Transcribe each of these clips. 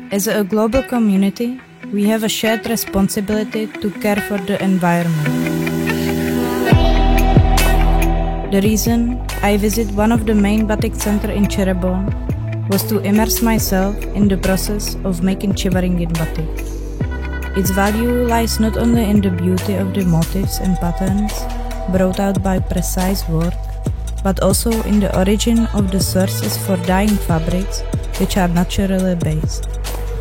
As a global community, we have a shared responsibility to care for the environment. The reason I visit one of the main batik centers in Cirebon was to immerse myself in the process of making Ciwaringin batik. Its value lies not only in the beauty of the motifs and patterns brought out by precise work, but also in the origin of the sources for dyeing fabrics which are naturally based.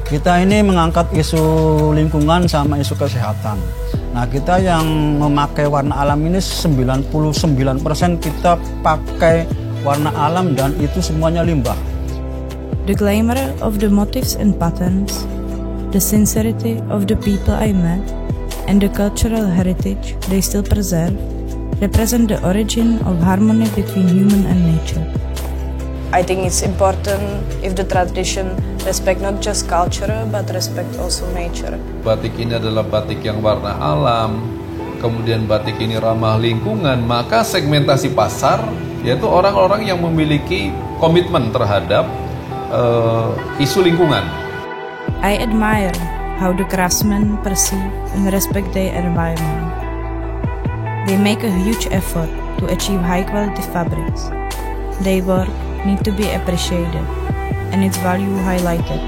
Kita ini mengangkat isu lingkungan sama isu kesehatan. Nah, kita yang memakai warna alam ini 99% kita pakai warna alam dan itu semuanya limbah. The glamour of the motifs and patterns, the sincerity of the people I met, and the cultural heritage they still preserve represent the origin of harmony between human and nature. I think it's important if the tradition respect not just culture but respect also nature. Batik ini adalah batik yang warna alam, kemudian batik ini ramah lingkungan, maka segmentasi pasar yaitu orang-orang yang memiliki komitmen terhadap isu lingkungan. I admire how the craftsmen perceive and respect their environment. They make a huge effort to achieve high-quality fabrics. Their work need to be appreciated and its value highlighted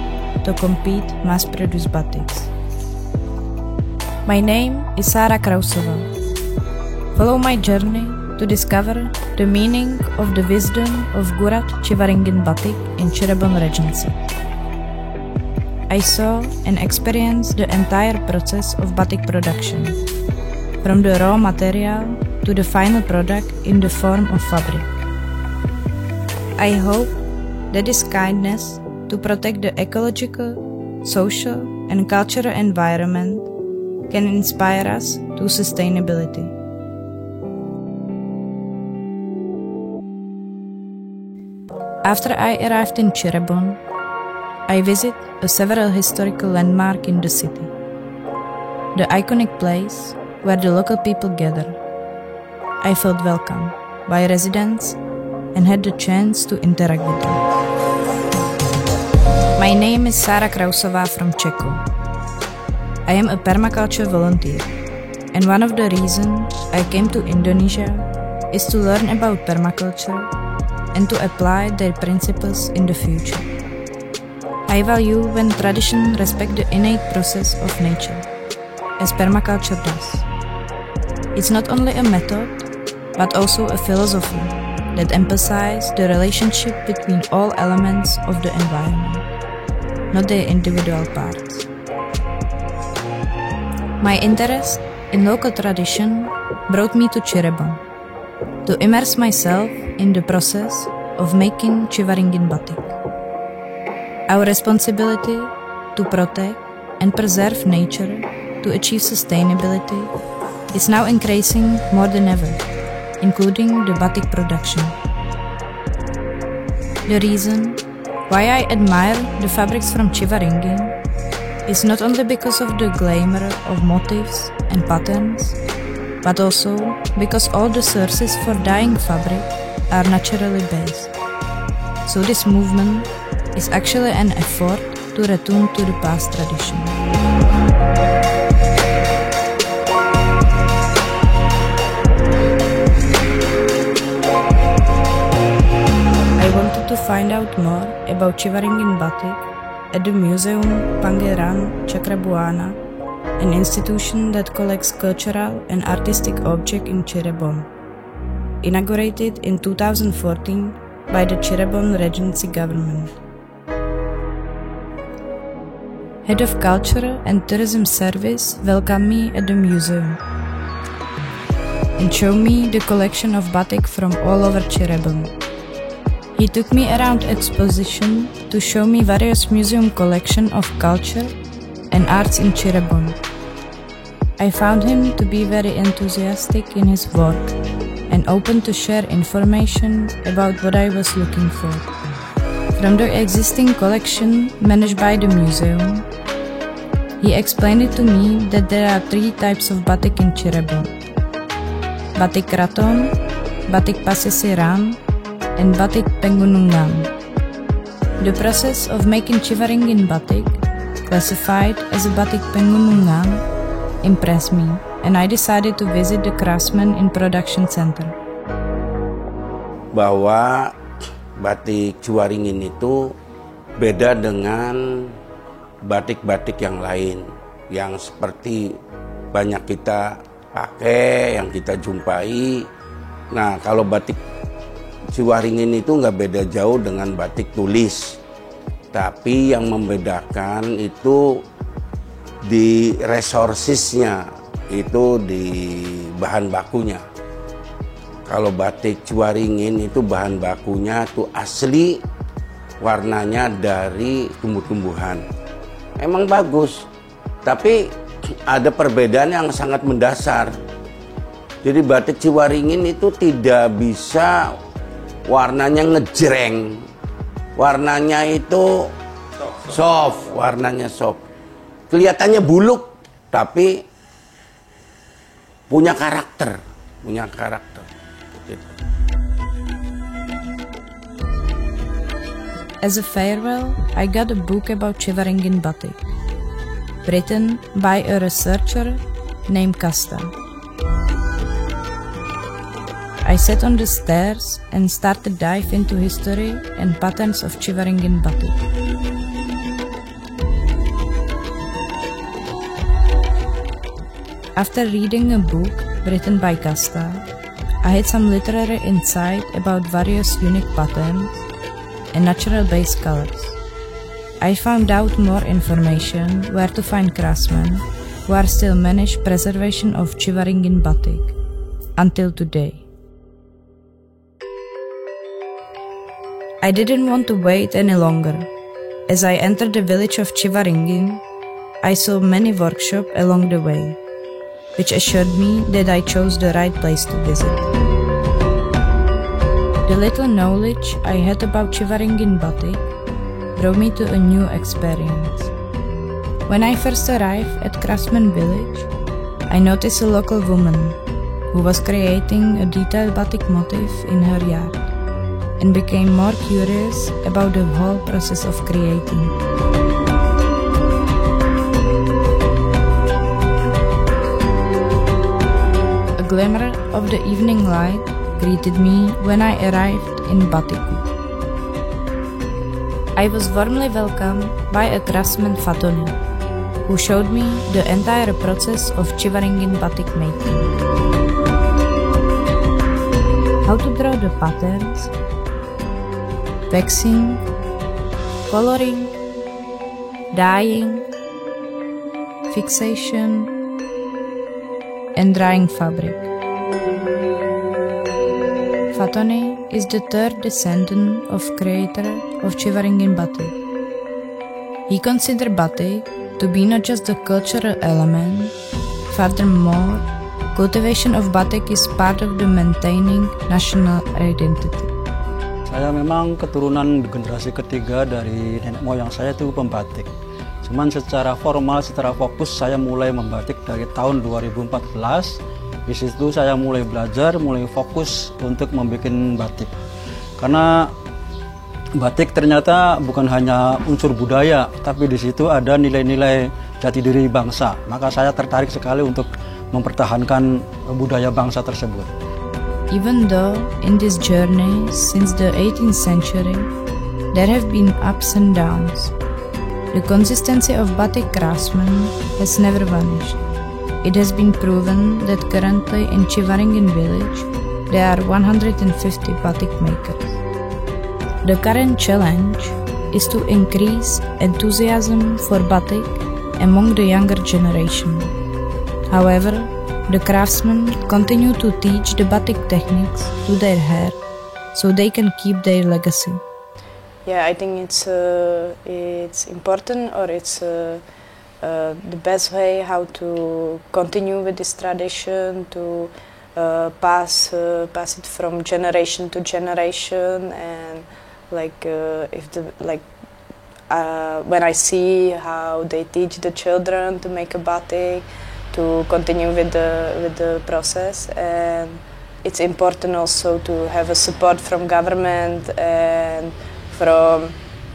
to compete mass-produced batiks. My name is Sara. Follow my journey to discover the meaning of the wisdom of Gurat Ciwaringin batik in Cirebon Regency. I saw and experienced the entire process of batik production, from the raw material to the final product in the form of fabric. I hope that this kindness to protect the ecological, social, and cultural environment can inspire us to sustainability. After I arrived in Cirebon, I visit several historical landmarks in the city. The iconic place where the local people gather. I felt welcome by residents and had the chance to interact with them. My name is Sara from Ceko. I am a permaculture volunteer, and one of the reasons I came to Indonesia is to learn about permaculture and to apply their principles in the future. I value when tradition respects the innate process of nature, as permaculture does. It's not only a method, but also a philosophy that emphasizes the relationship between all elements of the environment, not their individual parts. My interest in local tradition brought me to Cirebon, to immerse myself in the process of making Ciwaringin batik. Our responsibility to protect and preserve nature to achieve sustainability is now increasing more than ever, including the batik production. The reason why I admire the fabrics from Ciwaringin is not only because of the glamour of motifs and patterns, but also because all the sources for dyeing fabric are naturally based. So this movement is actually an effort to return to the past tradition. I wanted to find out more about Ciwaringin batik at the Museum Pangeran Cakrabuana, an institution that collects cultural and artistic objects in Cirebon, inaugurated in 2014 by the Cirebon Regency government. Head of Culture and Tourism Service welcomed me at the museum and showed me the collection of batik from all over Cirebon. He took me around exposition to show me various museum collection of culture and arts in Cirebon. I found him to be very enthusiastic in his work and open to share information about what I was looking for. From the existing collection managed by the museum, he explained it to me that there are 3 types of batik in Cirebon: batik keraton, batik pasisiran, and batik pengunungan. The process of making Ciwaringin batik classified as a batik pengunungan, impressed me, and I decided to visit the craftsman in production center. Bahwa batik Ciwaringin itu beda dengan batik-batik yang lain yang seperti banyak kita pakai, yang kita jumpai. Nah, kalau batik Ciwaringin itu nggak beda jauh dengan batik tulis, tapi yang membedakan itu di resourcesnya, itu di bahan bakunya. Kalau batik Ciwaringin itu bahan bakunya tuh asli, warnanya dari tumbuh-tumbuhan. Emang bagus, tapi ada perbedaan yang sangat mendasar. Jadi batik Ciwaringin itu tidak bisa warnanya ngejreng, warnanya itu soft, warnanya soft. Kelihatannya buluk, tapi punya karakter, As a farewell, I got a book about Ciwaringin batik, written by a researcher named Kasta. I sat on the stairs and started dive into history and patterns of Ciwaringin batik. After reading a book written by Kasta, I had some literary insight about various unique patterns and natural-based colors. I found out more information where to find craftsmen who are still manage preservation of Ciwaringin batik until today. I didn't want to wait any longer. As I entered the village of Ciwaringin, I saw many workshops along the way, which assured me that I chose the right place to visit. The little knowledge I had about Ciwaringin batik brought me to a new experience. When I first arrived at Craftsman Village, I noticed a local woman who was creating a detailed batik motif in her yard, and became more curious about the whole process of creating. A glimmer of the evening light greeted me when I arrived in Batiku. I was warmly welcomed by a craftsman Fatoni, who showed me the entire process of Ciwaringin batik making. How to draw the patterns, waxing, coloring, dyeing, fixation, and drying fabric. Fatoni is the third descendant of creator of Ciwaringin batik. He considered batik to be not just a cultural element, furthermore, cultivation of batik is part of the maintaining national identity. Saya memang keturunan generasi ketiga dari nenek moyang saya itu pembatik. Cuman secara formal, secara fokus saya mulai membatik dari tahun 2014. Di situ saya mulai belajar, mulai fokus untuk membuat batik. Karena batik ternyata bukan hanya unsur budaya, tapi di situ ada nilai-nilai jati diri bangsa. Maka saya tertarik sekali untuk mempertahankan budaya bangsa tersebut. Even though in this journey since the 18th century there have been ups and downs, the consistency of batik craftsmen has never vanished. It has been proven that currently in Ciwaringin village there are 150 batik makers. The current challenge is to increase enthusiasm for batik among the younger generation. However, the craftsmen continue to teach the batik techniques to their hair so they can keep their legacy. Yeah, I think it's important, or it's the best way how to continue with this tradition, to pass it from generation to generation, and when I see how they teach the children to make a batik, to continue with the process, and it's important also to have a support from government and from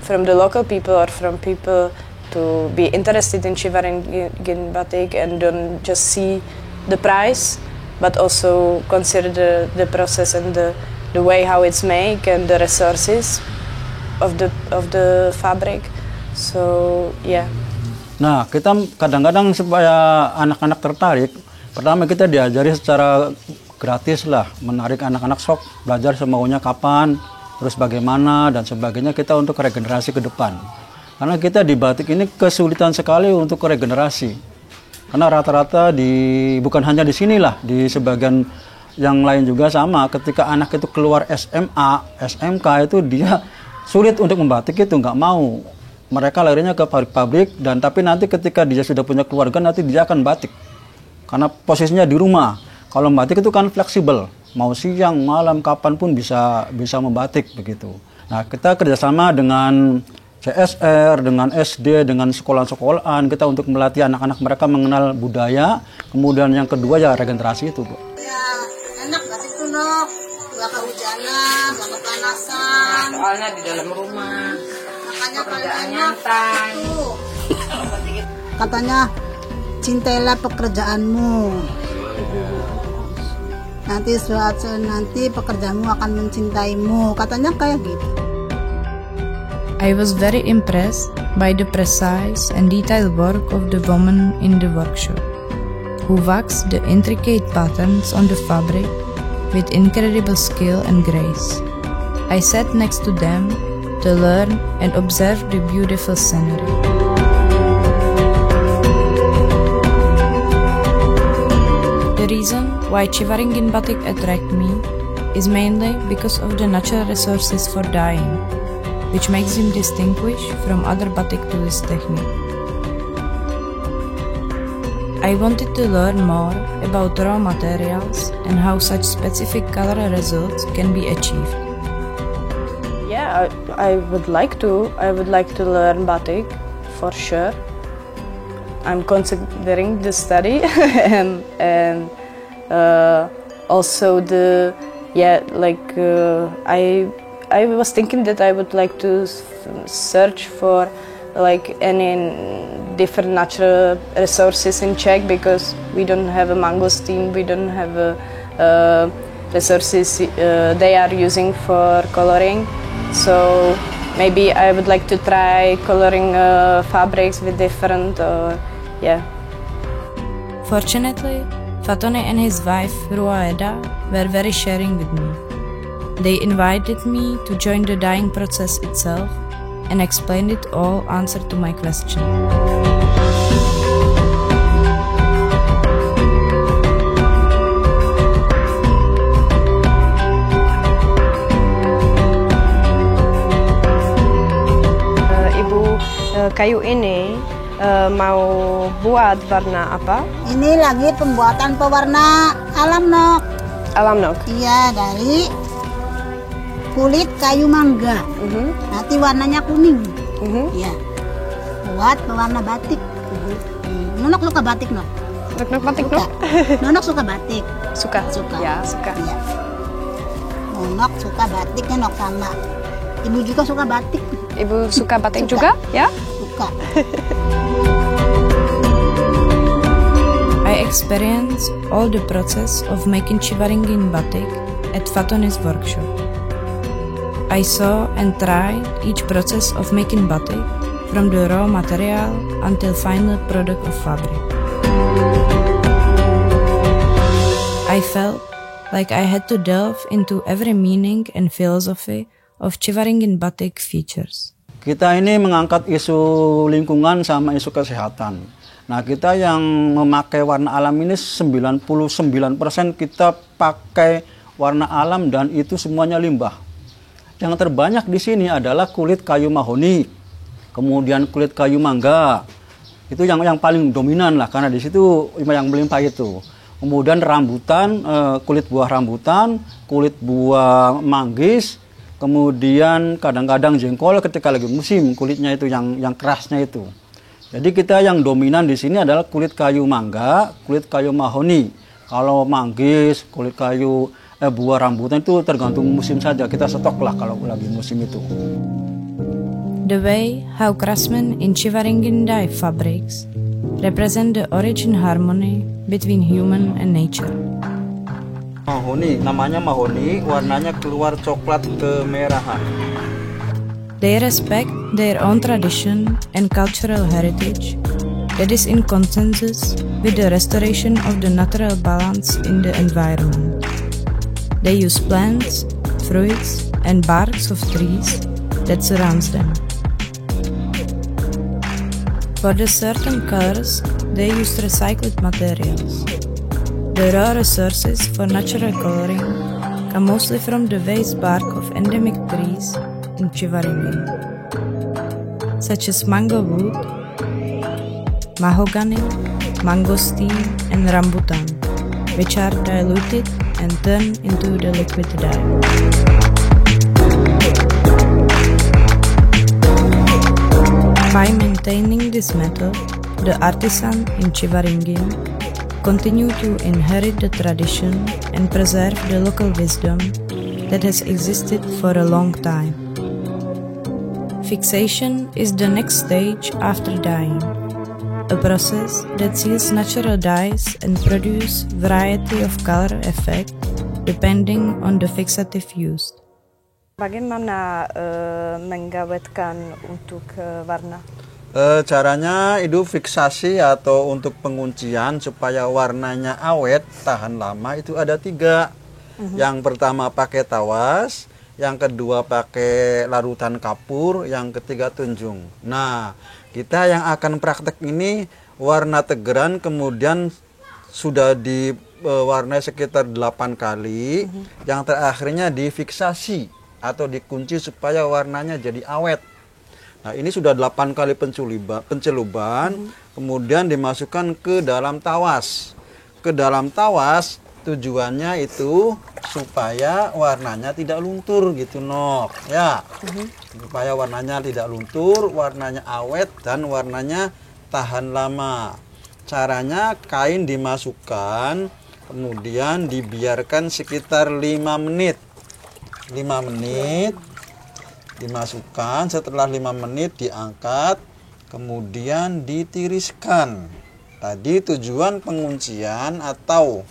the local people, or from people to be interested in Ciwaringin batik and don't just see the price, but also consider the process and the way how it's made and the resources of the fabric. So yeah. Nah, kita kadang-kadang supaya anak-anak tertarik, pertama kita diajari secara gratis lah, menarik anak-anak sok belajar semaunya kapan, terus bagaimana dan sebagainya, kita untuk regenerasi ke depan. Karena kita di batik ini kesulitan sekali untuk regenerasi. Karena rata-rata bukan hanya di sinilah, di sebagian yang lain juga sama. Ketika anak itu keluar SMA, SMK itu dia sulit untuk membatik, itu nggak mau. Mereka larinya ke pabrik-pabrik, dan tapi nanti ketika dia sudah punya keluarga, nanti dia akan batik. Karena posisinya di rumah. Kalau batik itu kan fleksibel, mau siang, malam, kapanpun bisa membatik begitu. Nah, kita kerjasama dengan CSR, dengan SD, dengan sekolah-sekolahan, kita untuk melatih anak-anak mereka mengenal budaya. Kemudian yang kedua ya regenerasi itu, Bu. Ya, enak batik tuh, Nok. Gak kehujanan, gak kepanasan. Soalnya di dalam rumah. Makanya pekerjaan enak nyantai. Katanya, cintailah pekerjaanmu. Nanti suatu nanti pekerjaanmu akan mencintaimu. Katanya kayak gitu. I was very impressed by the precise and detailed work of the women in the workshop, who waxed the intricate patterns on the fabric with incredible skill and grace. I sat next to them to learn and observe the beautiful scenery. The reason why Ciwaringin batik attract me is mainly because of the natural resources for dyeing, which makes him distinguish from other batik tourist technique. I wanted to learn more about raw materials and how such specific color results can be achieved. Yeah, I would like to. I would like to learn batik for sure. I'm considering the study and also I was thinking that I would like to search for like any different natural resources in Czech, because we don't have a mangosteen, we don't have resources they are using for coloring. So maybe I would like to try coloring fabrics with different, yeah. Fortunately, Fatone and his wife Ruaeda were very sharing with me. They invited me to join the dyeing process itself and explained it all answer to my question. Ibu, kayu ini mau buat warna apa? Ini lagi pembuatan pewarna alam, Nok. Alam, Nok? Iya, dari kulit kayu mangga. Nanti warnanya kuning. Iya. Buat pewarna batik. Nonok suka batik, Nok? Nonok batik, Nok? Nonok suka batik. Suka? Suka. Ya, suka. Iya. Nonok suka batik, Nonok sama. Ibu juga suka batik. Ibu suka batik Suka. juga, ya? Suka. I experienced all the process of making Ciwaringin batik at Fatone's workshop. I saw and tried each process of making batik, from the raw material until final product of fabric. I felt like I had to delve into every meaning and philosophy of Ciwaringin batik features. Kita ini mengangkat isu lingkungan sama isu kesehatan. Nah, kita yang memakai warna alam ini 99% kita pakai warna alam, dan itu semuanya limbah. Yang terbanyak di sini adalah kulit kayu mahoni, kemudian kulit kayu mangga. Itu yang paling dominan lah, karena di situ yang melimpah itu. Kemudian rambutan, kulit buah rambutan, kulit buah manggis, kemudian kadang-kadang jengkol ketika lagi musim, kulitnya itu yang kerasnya itu. Jadi kita yang dominan di sini adalah kulit kayu mangga, kulit kayu mahoni. Kalau manggis, kulit kayu buah rambutan itu tergantung musim saja. Kita stok lah kalau lagi musim itu. The way how craftsmen in Ciwaringin dye fabrics represent the origin harmony between human and nature. Mahoni, namanya mahoni, warnanya keluar coklat kemerahan. They respect their own tradition and cultural heritage that is in consensus with the restoration of the natural balance in the environment. They use plants, fruits, and barks of trees that surrounds them. For the certain colors, they use recycled materials. The raw resources for natural coloring come mostly from the waste bark of endemic trees in Ciwaringin, such as mango wood, mahogany, mangosteen, and rambutan, which are diluted and turned into the liquid dye. By maintaining this method, the artisan in Ciwaringin continue to inherit the tradition and preserve the local wisdom that has existed for a long time. Fixation is the next stage after dyeing, a process that seals natural dyes and produce variety of color effect depending on the fixative used. Bagaimana menggawetkan untuk warna? Caranya itu fiksasi atau untuk penguncian supaya warnanya awet, tahan lama itu ada 3. Yang pertama pakai tawas, yang kedua pakai larutan kapur, yang ketiga tunjung. Nah, kita yang akan praktek ini warna tegeran, kemudian sudah diwarnai sekitar 8 kali, yang terakhirnya difiksasi atau dikunci supaya warnanya jadi awet. Nah, ini sudah 8 kali penceluban, kemudian dimasukkan ke dalam tawas. Ke dalam tawas tujuannya itu supaya warnanya tidak luntur gitu, Nok. Ya. Supaya warnanya tidak luntur, warnanya awet dan warnanya tahan lama. Caranya kain dimasukkan, kemudian dibiarkan sekitar 5 menit. 5 menit dimasukkan, setelah 5 menit diangkat, kemudian ditiriskan. Tadi tujuan penguncian atau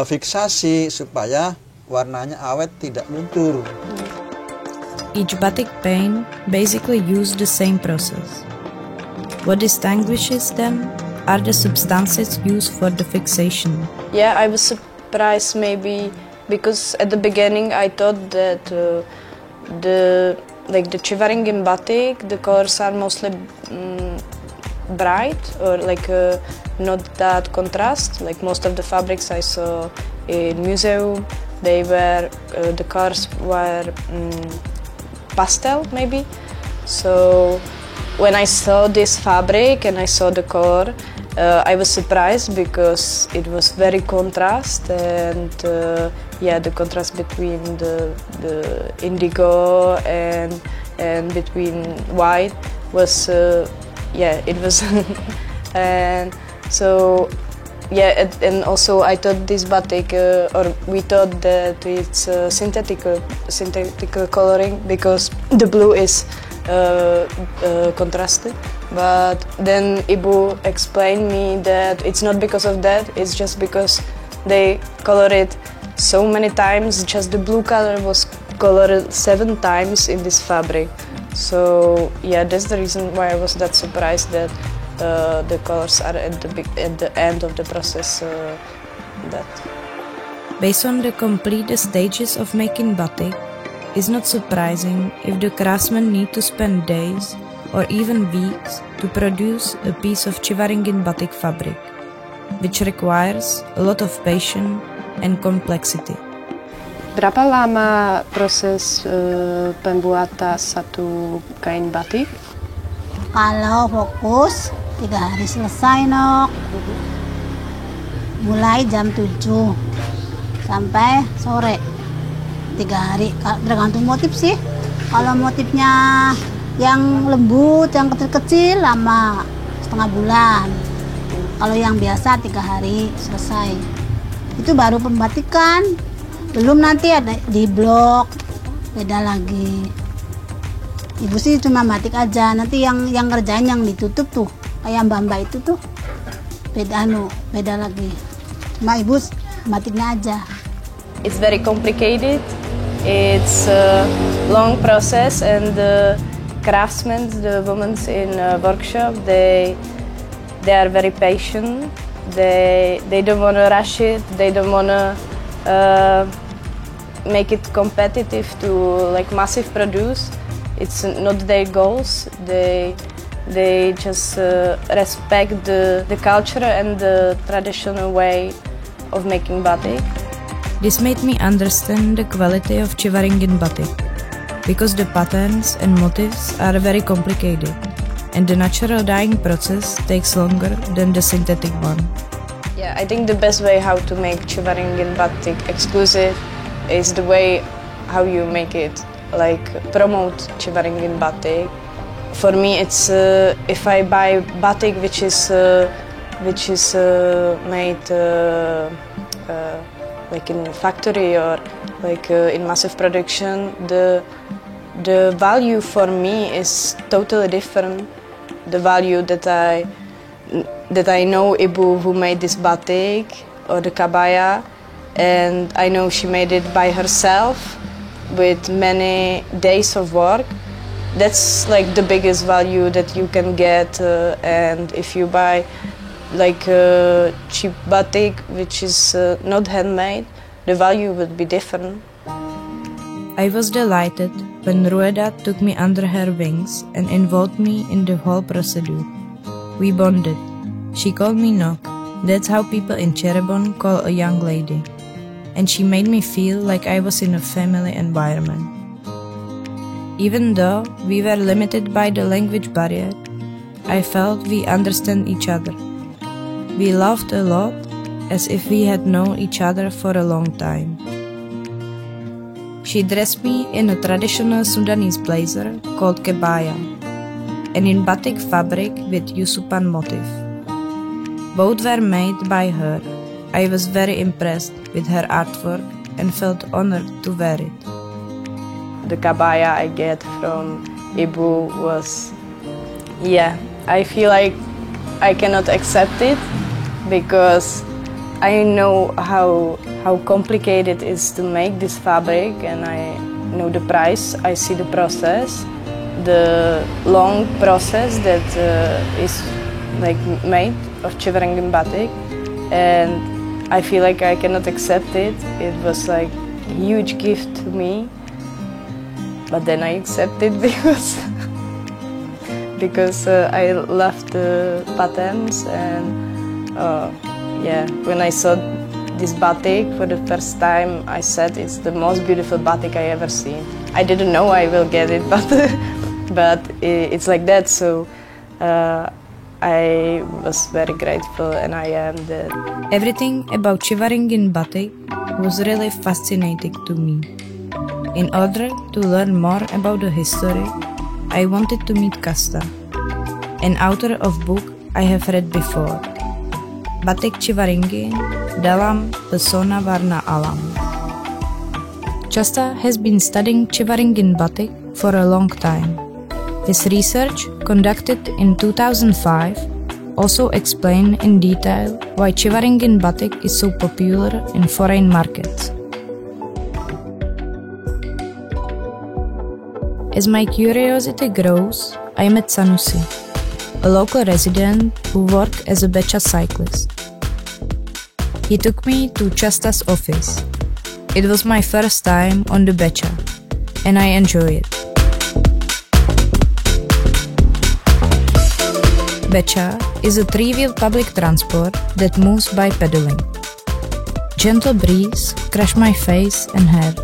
fiksasi supaya warnanya awet, tidak luntur. Each batik paint basically use the same process. What distinguishes them are the substances used for the fixation. Yeah, I was surprised maybe because at the beginning I thought that the Ciwaringin batik, the colors are mostly bright or not that contrast. Like most of the fabrics I saw in museum, they were the colors were pastel maybe. So when I saw this fabric and I saw the color, I was surprised because it was very contrast, and the contrast between the indigo and between white was it was and so and also I thought this batik or we thought that it's synthetic coloring because the blue is contrasted, but then Ibu explained me that it's not because of that, it's just because they color it so many times. Just the blue color was colored 7 times in this fabric. So that's the reason why I was that surprised that the colors are at the end of the process. Based on the complete stages of making batik, it's not surprising if the craftsmen need to spend days or even weeks to produce a piece of Ciwaringin batik fabric, which requires a lot of patience and complexity. Berapa lama proses pembuatan satu kain batik? Kalau fokus 3 hari selesai, Nok. Mulai jam 7 sampai sore. 3 hari, tergantung motif sih. Kalau motifnya yang lembut, yang kecil-kecil lama, setengah bulan. Kalau yang biasa 3 hari selesai. Itu baru pembatikan. Belum nanti ada di blok, beda lagi. Ibu sih cuma batik aja, nanti yang kerjaan yang ditutup tuh kayak mbak-mbak itu tuh beda lagi. Cuma ibu batiknya aja. It's very complicated. It's a long process, and the craftsmen, the women in workshop, they are very patient. They don't want to rush it. They don't want to make it competitive to like massive produce. It's not their goals. They just respect the culture and the traditional way of making batik. This made me understand the quality of Ciwaringin batik, because the patterns and motifs are very complicated, and the natural dyeing process takes longer than the synthetic one. Yeah, I think the best way how to make Ciwaringin batik exclusive is the way how you make it, like promote Ciwaringin batik. For me, it's if I buy batik which is made like in a factory or like in massive production, the value for me is totally different. The value that I know Ibu who made this batik or the kabaya, and I know she made it by herself with many days of work. That's like the biggest value that you can get, and if you buy like cheap batik which is not handmade, the value would be different. I was delighted when Rueda took me under her wings and involved me in the whole procedure. We bonded. She called me Nok. That's how people in Cirebon call a young lady. And she made me feel like I was in a family environment. Even though we were limited by the language barrier, I felt we understand each other. We laughed a lot, as if we had known each other for a long time. She dressed me in a traditional Sudanese blazer called kebaya, and in batik fabric with Yusupan motif. Both were made by her. I was very impressed with her artwork and felt honored to wear it. The kabaya I get from Ibu was, yeah, I feel like I cannot accept it because I know how complicated it is to make this fabric, and I know the price, I see the process, the long process that is like made of Ciwaringin batik, and I feel like I cannot accept it. It was like a huge gift to me, but then I accept it because I love the patterns, and yeah, when I saw this batik for the first time, I said it's the most beautiful batik I ever seen. I didn't know I will get it, but it's like that. So I was very grateful, and I am that. Everything about Ciwaringin batik was really fascinating to me. In order to learn more about the history, I wanted to meet Kasta, an author of book I have read before, Batik Ciwaringin dalam pesona warna alam. Kasta has been studying Ciwaringin batik for a long time. His research, conducted in 2005, also explained in detail why Ciwaringin batik is so popular in foreign markets. As my curiosity grows, I met Sanusi, a local resident who worked as a becha cyclist. He took me to Chasta's office. It was my first time on the becha, and I enjoy it. Becha is a three-wheel public transport that moves by pedaling. Gentle breeze crushed my face and hair,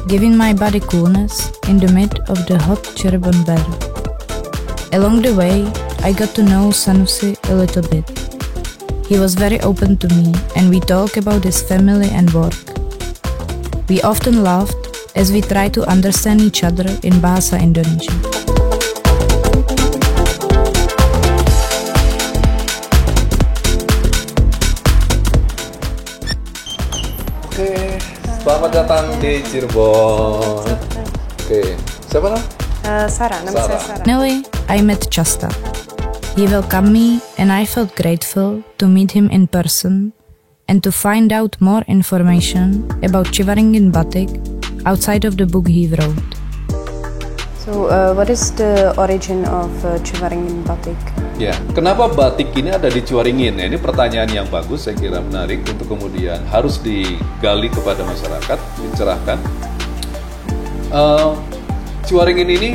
giving my body coolness in the mid of the hot Cirebon weather. Along the way, I got to know Sanusi a little bit. He was very open to me, and we talked about his family and work. We often laughed as we tried to understand each other in Bahasa Indonesia. Oke, selamat datang di Cirebon. Oke, siapa nama? Sara, nama saya Sara. Finally, I met Chasta. He welcomed me and I felt grateful to meet him in person and to find out more information about Ciwaringin Batik outside of the book he wrote. So, what is the origin of Ciwaringin Batik? Ya, kenapa batik ini ada di Ciwaringin? Ini pertanyaan yang bagus, saya kira menarik untuk kemudian harus digali kepada masyarakat, dicerahkan. Ciwaringin ini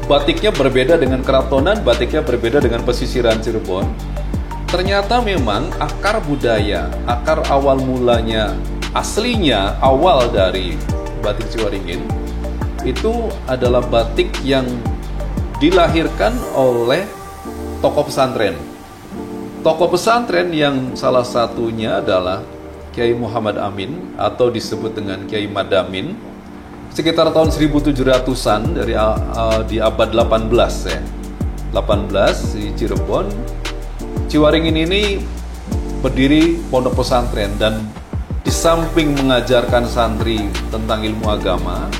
batiknya berbeda dengan keratonan, batiknya berbeda dengan pesisiran Cirebon. Ternyata memang akar budaya, akar awal mulanya, aslinya awal dari batik Ciwaringin itu adalah batik yang dilahirkan oleh tokoh pesantren. Tokoh pesantren yang salah satunya adalah Kiai Muhammad Amin atau disebut dengan Kiai Madamin. Sekitar tahun 1700-an di abad 18 ya. 18 di Cirebon. Ciwaringin ini berdiri pondok pesantren dan di samping mengajarkan santri tentang ilmu agama,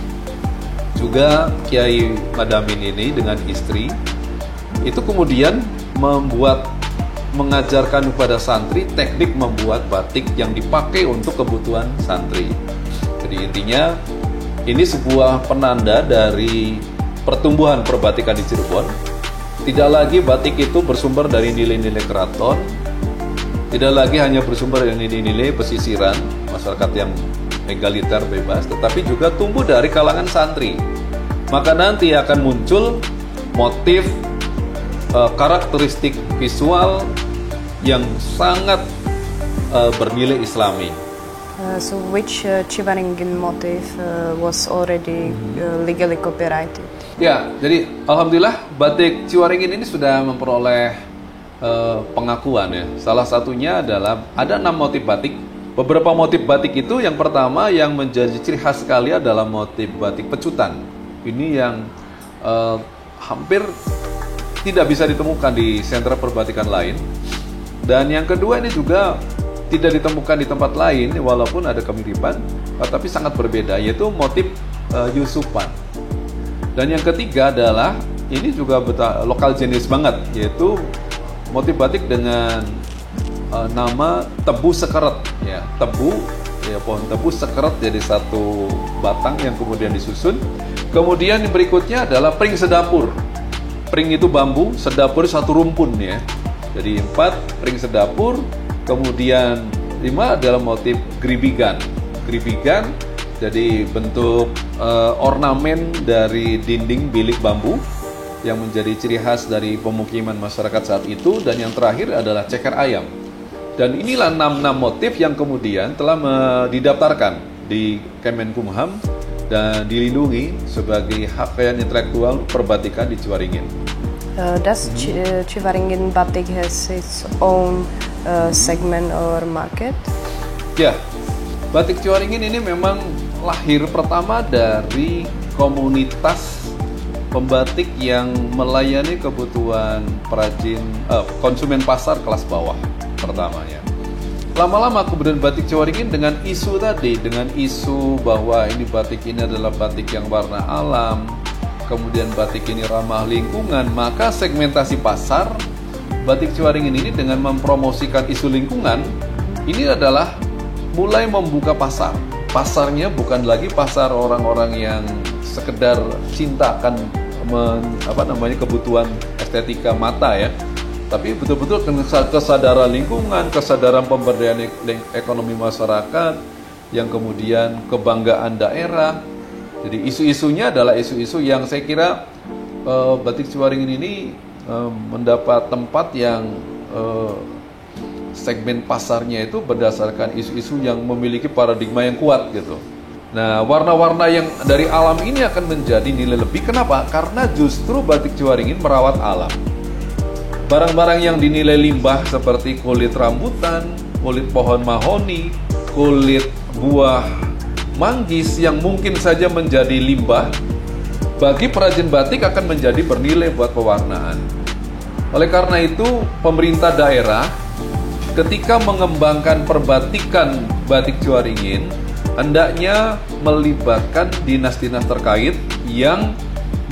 juga Kiai Madamin ini dengan istri itu kemudian mengajarkan kepada santri teknik membuat batik yang dipakai untuk kebutuhan santri. Jadi intinya ini sebuah penanda dari pertumbuhan perbatikan di Cirebon. Tidak lagi batik itu bersumber dari nilai-nilai keraton, tidak lagi hanya bersumber dari nilai-nilai pesisiran, masyarakat yang egaliter bebas, tetapi juga tumbuh dari kalangan santri. Maka nanti akan muncul motif karakteristik visual yang sangat bernilai Islami. So which Ciwaringin motif was already legally copyrighted? Ya, jadi alhamdulillah batik Ciwaringin ini sudah memperoleh pengakuan ya. Salah satunya adalah ada 6 motif batik. Beberapa motif batik itu yang pertama yang menjadi ciri khas sekali adalah motif batik pecutan. Ini yang hampir tidak bisa ditemukan di sentra perbatikan lain. Dan yang kedua ini juga tidak ditemukan di tempat lain walaupun ada kemiripan, tapi sangat berbeda, yaitu motif Yusupan. Dan yang ketiga adalah ini juga lokal jenis banget, yaitu motif batik dengan nama tebu sekeret ya, tebu ya, pohon tebu sekeret jadi satu batang yang kemudian disusun. Kemudian berikutnya adalah pring sedapur. Pring itu bambu, sedapur satu rumpun ya. Jadi 4 pring sedapur. Kemudian 5 adalah motif geribigan. Geribigan jadi bentuk ornamen dari dinding bilik bambu yang menjadi ciri khas dari pemukiman masyarakat saat itu. Dan yang terakhir adalah ceker ayam. Dan inilah 6 motif yang kemudian telah didaftarkan di Kemenkumham dan dilindungi sebagai hak kekayaan intelektual perbatikan di Ciwaringin. Does Ciwaringin Batik has its own segment or market? Ya, batik Ciwaringin ini memang lahir pertama dari komunitas pembatik yang melayani kebutuhan perajin konsumen pasar kelas bawah pertamanya. Lama-lama kemudian batik Ciwaringin dengan isu tadi, dengan isu bahwa ini batik ini adalah batik yang warna alam, kemudian batik ini ramah lingkungan, maka segmentasi pasar batik Ciwaringin ini dengan mempromosikan isu lingkungan ini adalah mulai membuka pasar. Pasarnya bukan lagi pasar orang-orang yang sekedar cinta akan kebutuhan estetika mata ya, tapi betul-betul kesadaran lingkungan, kesadaran pemberdayaan ekonomi masyarakat, yang kemudian kebanggaan daerah. Jadi isu-isunya adalah isu-isu yang saya kira batik Ciwaringin ini mendapat tempat yang segmen pasarnya itu berdasarkan isu-isu yang memiliki paradigma yang kuat gitu. Nah, warna-warna yang dari alam ini akan menjadi nilai lebih. Kenapa? Karena justru batik Ciwaringin merawat alam. Barang-barang yang dinilai limbah seperti kulit rambutan, kulit pohon mahoni, kulit buah manggis yang mungkin saja menjadi limbah, bagi perajin batik akan menjadi bernilai buat pewarnaan. Oleh karena itu, pemerintah daerah ketika mengembangkan perbatikan batik Ciwaringin hendaknya melibatkan dinas-dinas terkait yang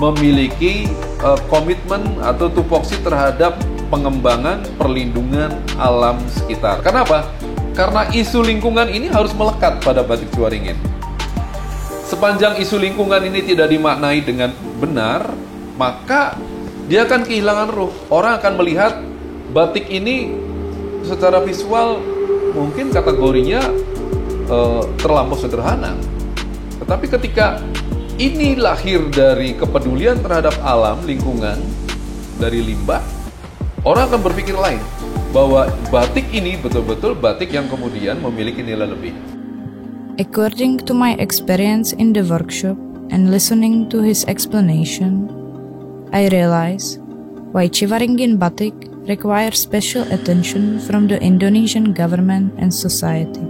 memiliki komitmen atau tupoksi terhadap pengembangan perlindungan alam sekitar. Kenapa? Karena isu lingkungan ini harus melekat pada Batik Ciwaringin. Sepanjang isu lingkungan ini tidak dimaknai dengan benar, maka dia akan kehilangan ruh. Orang akan melihat batik ini secara visual mungkin kategorinya terlampau sederhana. Tetapi ketika ini lahir dari kepedulian terhadap alam, lingkungan, dari limbah, orang akan berpikir lain, bahwa batik ini betul-betul batik yang kemudian memiliki nilai lebih. According to my experience in the workshop and listening to his explanation, I realize why Ciwaringin batik requires special attention from the Indonesian government and society.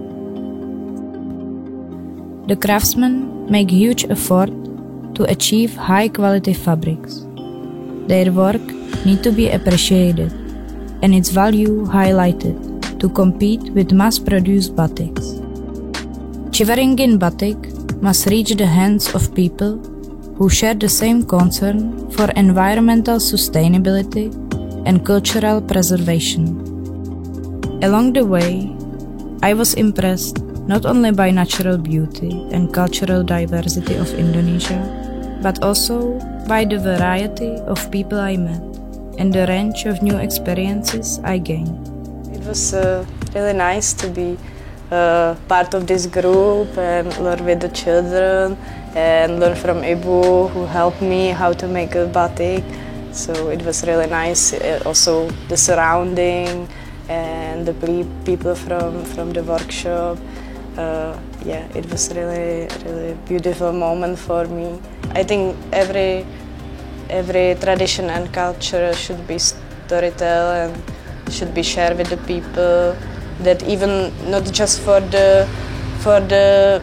The craftsmen make huge effort to achieve high-quality fabrics. Their work need to be appreciated and its value highlighted to compete with mass-produced batiks. Ciwaringin batik must reach the hands of people who share the same concern for environmental sustainability and cultural preservation. Along the way, I was impressed not only by natural beauty and cultural diversity of Indonesia, but also by the variety of people I met and the range of new experiences I gained. It was really nice to be part of this group and learn with the children and learn from Ibu, who helped me how to make a batik. So it was really nice. Also the surrounding and the people from the workshop. Yeah, it was really beautiful moment for me. I think every tradition and culture should be storytell and should be shared with the people. That even not just for the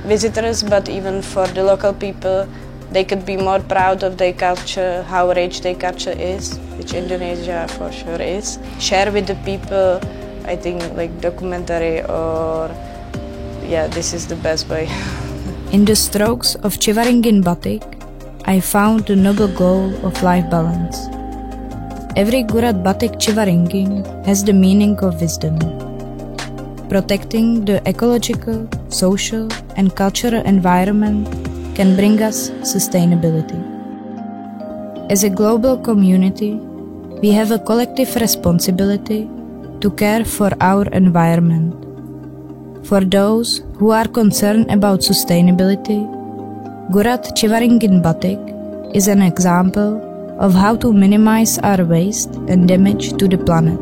visitors, but even for the local people, they could be more proud of their culture, how rich their culture is, which Indonesia for sure is. Share with the people, I think like documentary or, yeah, this is the best way. In the strokes of Ciwaringin batik, I found the noble goal of life balance. Every Gurat batik Ciwaringin has the meaning of wisdom. Protecting the ecological, social, and cultural environment can bring us sustainability. As a global community, we have a collective responsibility to care for our environment. For those who are concerned about sustainability, Gurat Ciwaringin batik is an example of how to minimize our waste and damage to the planet.